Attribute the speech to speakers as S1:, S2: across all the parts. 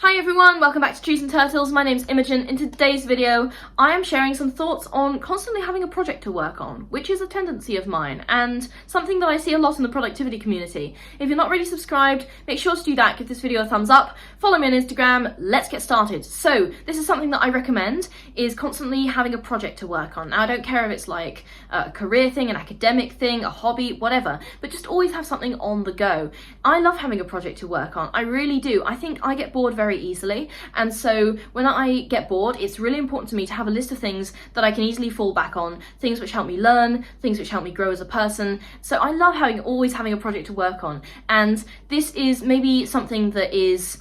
S1: Hi everyone, welcome back to Trees and Turtles. My name's Imogen. In today's video, I am sharing some thoughts on constantly having a project to work on, which is a tendency of mine and something that I see a lot in the productivity community. If you're not already subscribed, make sure to do that, give this video a thumbs up, follow me on Instagram, let's get started. So this is something that I recommend, is constantly having a project to work on. Now I don't care if it's like a career thing, an academic thing, a hobby, whatever, but just always have something on the go. I love having a project to work on, I really do. I think I get bored very easily, and so when I get bored, it's really important to me to have a list of things that I can easily fall back on, things which help me learn, things which help me grow as a person. So I love always having a project to work on, and this is maybe something that is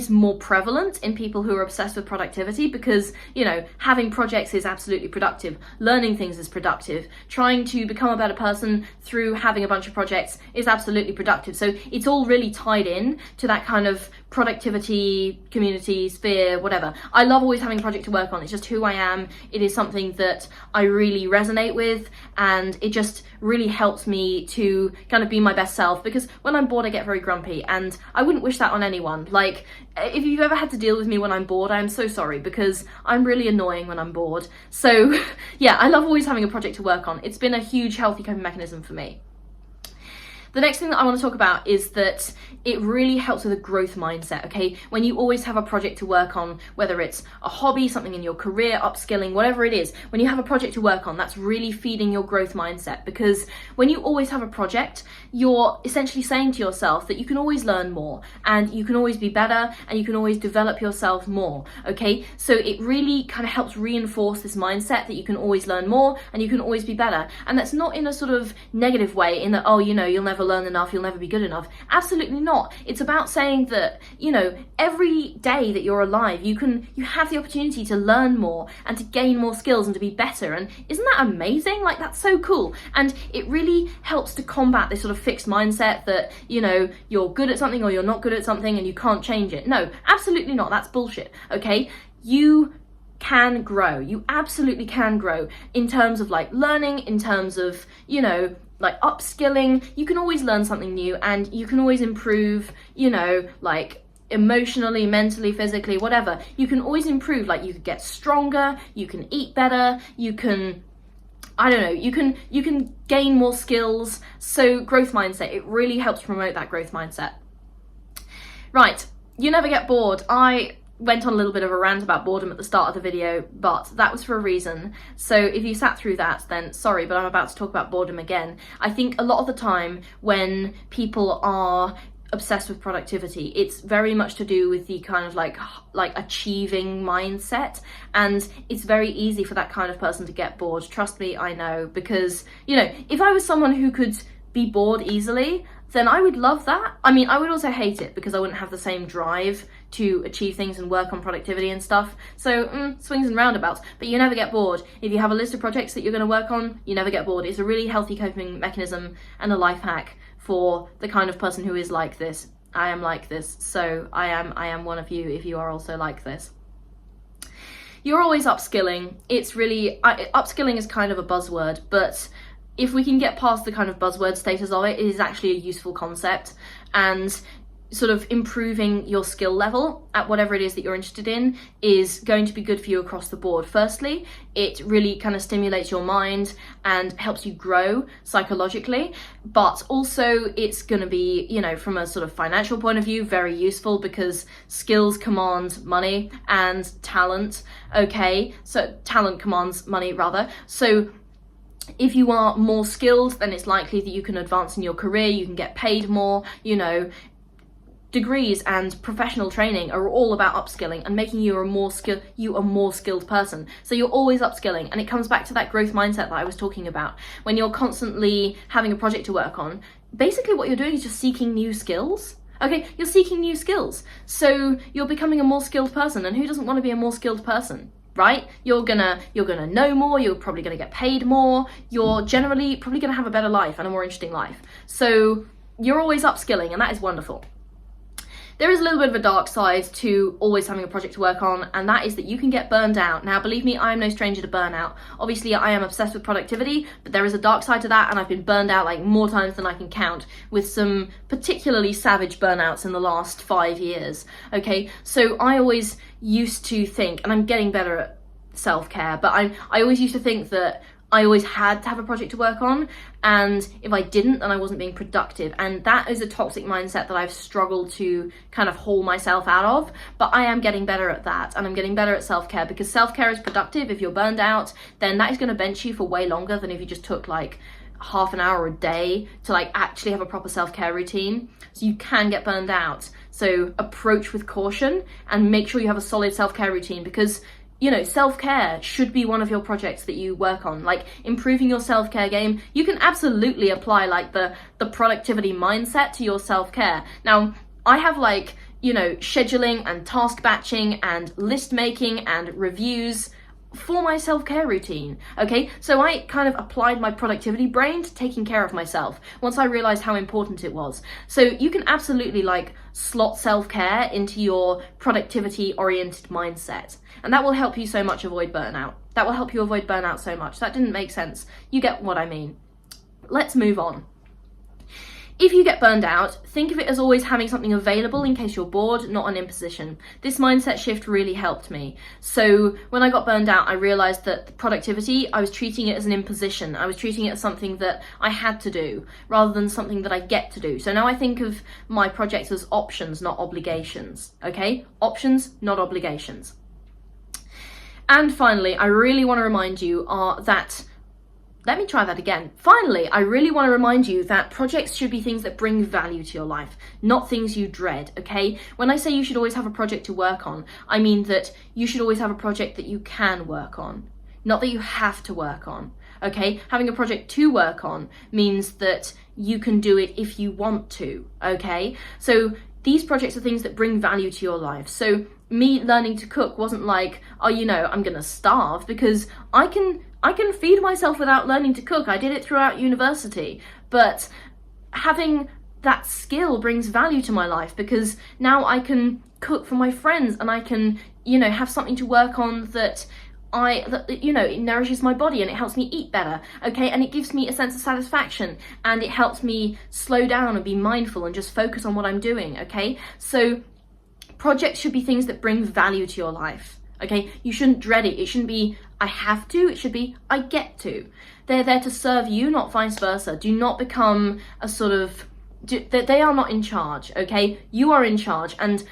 S1: more prevalent in people who are obsessed with productivity because, you know, having projects is absolutely productive, learning things is productive, trying to become a better person through having a bunch of projects is absolutely productive. So it's all really tied in to that kind of productivity, community, sphere, whatever. I love always having a project to work on. It's just who I am. It is something that I really resonate with, and it just really helps me to kind of be my best self, because when I'm bored I get very grumpy, and I wouldn't wish that on anyone. Like, if you've ever had to deal with me when I'm bored, I am so sorry, because I'm really annoying when I'm bored. So yeah, I love always having a project to work on. It's been a huge healthy coping mechanism for me. The next thing that I want to talk about is that it really helps with a growth mindset, okay? When you always have a project to work on, whether it's a hobby, something in your career, upskilling, whatever it is, when you have a project to work on, that's really feeding your growth mindset, because when you always have a project, you're essentially saying to yourself that you can always learn more, and you can always be better, and you can always develop yourself more, okay? So it really kind of helps reinforce this mindset that you can always learn more, and you can always be better. And that's not in a sort of negative way, in that, oh, you know, you'll never learn enough, you'll never be good enough. Absolutely not. It's about saying that, you know, every day that you're alive, you have the opportunity to learn more and to gain more skills and to be better. And isn't that amazing? Like, that's so cool. And it really helps to combat this sort of fixed mindset that, you know, you're good at something or you're not good at something and you can't change it. No, absolutely not. That's bullshit. Okay? You can grow. You absolutely can grow in terms of like learning, in terms of, you know, like upskilling. You can always learn something new, and you can always improve, you know, like emotionally, mentally, physically, whatever. You can always improve. Like, you can get stronger, you can eat better, you can, I don't know, you can gain more skills. So growth mindset, it really helps promote that growth mindset. Right, you never get bored. I went on a little bit of a rant about boredom at the start of the video, but that was for a reason. So if you sat through that, then sorry, but I'm about to talk about boredom again. I think a lot of the time when people are obsessed with productivity, it's very much to do with the kind of like achieving mindset, and it's very easy for that kind of person to get bored. Trust me, I know, because, you know, if I was someone who could be bored easily, then I would love that. I mean, I would also hate it because I wouldn't have the same drive to achieve things and work on productivity and stuff. So swings and roundabouts, but you never get bored. If you have a list of projects that you're going to work on, you never get bored. It's a really healthy coping mechanism and a life hack for the kind of person who is like this. I am like this, so I am one of you if you are also like this. You're always upskilling. It's really, upskilling is kind of a buzzword, but if we can get past the kind of buzzword status of it, it is actually a useful concept, and sort of improving your skill level at whatever it is that you're interested in is going to be good for you across the board. Firstly, it really kind of stimulates your mind and helps you grow psychologically, but also it's going to be, you know, from a sort of financial point of view, very useful, because skills command money and talent, okay? So talent commands money, rather. So if you are more skilled, then it's likely that you can advance in your career, you can get paid more, you know. Degrees and professional training are all about upskilling and making you a more skilled person. So you're always upskilling, and it comes back to that growth mindset that I was talking about. When you're constantly having a project to work on, basically what you're doing is just seeking new skills. Okay, you're seeking new skills. So you're becoming a more skilled person, and who doesn't want to be a more skilled person? Right? You're gonna know more, you're probably gonna get paid more, you're generally probably gonna have a better life and a more interesting life. So you're always upskilling, and that is wonderful. There is a little bit of a dark side to always having a project to work on, and that is that you can get burned out. Now, believe me, I am no stranger to burnout. Obviously, I am obsessed with productivity, but there is a dark side to that, and I've been burned out like more times than I can count, with some particularly savage burnouts in the last 5 years. Okay, so I always used to think, and I'm getting better at self-care, but I always used to think that I always had to have a project to work on, and if I didn't, then I wasn't being productive. And that is a toxic mindset that I've struggled to kind of haul myself out of, but I am getting better at that, and I'm getting better at self-care, because self-care is productive. If you're burned out, then that is going to bench you for way longer than if you just took like half an hour a day to like actually have a proper self-care routine. So you can get burned out. So approach with caution and make sure you have a solid self-care routine, because you know, self-care should be one of your projects that you work on. Like improving your self-care game, you can absolutely apply like the productivity mindset to your self-care. Now, I have like, you know, scheduling and task batching and list making and reviews for my self-care routine, okay? So I kind of applied my productivity brain to taking care of myself once I realized how important it was. So you can absolutely like slot self-care into your productivity oriented mindset, and that will help you so much avoid burnout. That will help you avoid burnout so much. That didn't make sense. You get what I mean. Let's move on. If you get burned out, think of it as always having something available in case you're bored, not an imposition. This mindset shift really helped me. So when I got burned out, I realized that productivity, I was treating it as an imposition. I was treating it as something that I had to do rather than something that I get to do. So now I think of my projects as options, not obligations, okay? Options, not obligations. And finally, I really want to remind you Finally, I really want to remind you that projects should be things that bring value to your life, not things you dread, okay? When I say you should always have a project to work on, I mean that you should always have a project that you can work on, not that you have to work on, okay? Having a project to work on means that you can do it if you want to, okay? So these projects are things that bring value to your life. So me learning to cook wasn't like, oh, you know, I'm gonna starve, because I can feed myself without learning to cook. I did it throughout university, but having that skill brings value to my life, because now I can cook for my friends and I can, you know, have something to work on that you know, it nourishes my body and it helps me eat better, okay? And it gives me a sense of satisfaction, and it helps me slow down and be mindful and just focus on what I'm doing, okay? So projects should be things that bring value to your life, okay? You shouldn't dread it. It shouldn't be, I have to. It should be, I get to. They're there to serve you, not vice versa. Do not become a sort of, they are not in charge, okay? You are in charge, and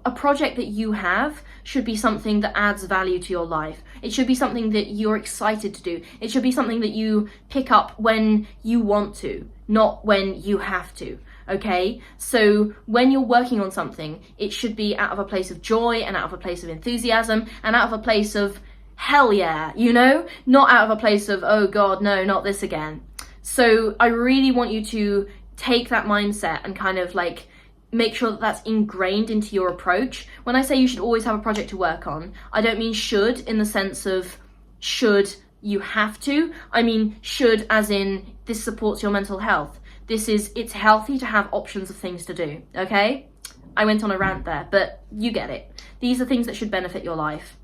S1: a project that you have should be something that adds value to your life. It should be something that you're excited to do. It should be something that you pick up when you want to, not when you have to. Okay, so when you're working on something, it should be out of a place of joy and out of a place of enthusiasm and out of a place of hell yeah, you know, not out of a place of, oh God, no, not this again. So I really want you to take that mindset and kind of like make sure that that's ingrained into your approach. When I say you should always have a project to work on, I don't mean should in the sense of should you have to. I mean should as in this supports your mental health. It's healthy to have options of things to do, okay? I went on a rant there, but you get it. These are things that should benefit your life.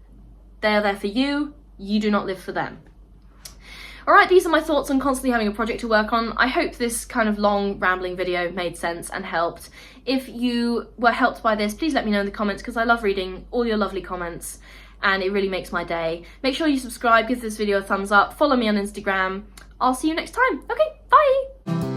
S1: They're there for you, you do not live for them. All right, these are my thoughts on constantly having a project to work on. I hope this kind of long, rambling video made sense and helped. If you were helped by this, please let me know in the comments, because I love reading all your lovely comments and it really makes my day. Make sure you subscribe, give this video a thumbs up, follow me on Instagram. I'll see you next time. Okay, bye.